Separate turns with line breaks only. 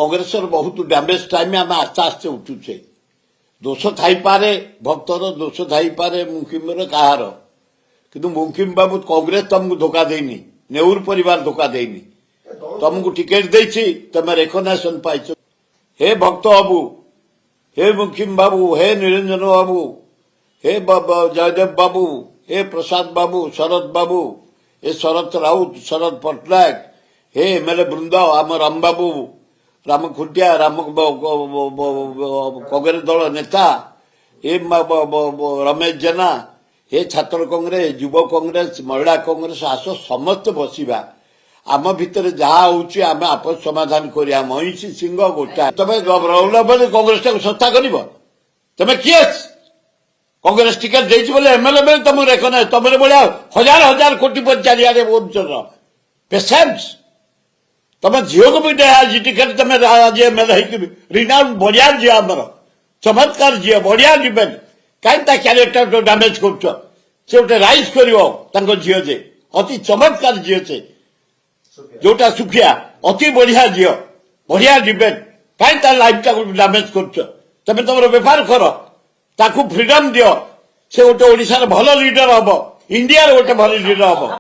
कांग्रेस बहुत damage time आम आस्ते आस्ते उठुचे दोष थाईपे भक्तर दोष थाईपे मुंकिम कहार किंतु मुंकिम बाबू कांग्रेस तुमको धोखा देनी नेहरू परिवार धोखा देनी तुमको टिकेट देछि तुम रेकग्नाइजेशन पाइछ हे भक्त बाबू हे मुंकिम बाबू हे निरंजन बाबू हे जयदेव बाबू हे प्रसाद बाबू शरद बाबू हे शरद राउत शरद पट्टनायक हे एमएलए बृंद आम राम बाबू राम खुंटिया राम कांग्रेस दल नेता हे रमेश जेना हे छात्र कांग्रेस युव कांग्रेस महिला कांग्रेस आस समस्त बसवा आम भितर जहाँ होची आम आपस समाधान करिया महिषी सिंह गोटा तमे रौला बोले कांग्रेस को सत्ता करिवो तमे किए कांग्रेस टिकेट देछि बोले एमएलए में तुम रेकना तुम बोले हजार हजार कोटी चारियारे बोल पेशेंस तुम झील को भी आज टिकेट तुम आज एमएलए रिनाउंड बढ़िया झी आमर चमत्कार झी बढ़िया जीवन कहीं क्यारेक्टर डैमेज कर गोटे राइज कर झी जे अति चमत्कार झी से जोटा सुखिया अति बढ़िया झी बढ़िया जीवन कहीं लाइफ टाक डैमेज कर तुम तुम बेपार कर ताकू फ्रीडम दियो से गोटे ओडिशा भल लीडर हम इंडिया गोटे भल लीडर हम।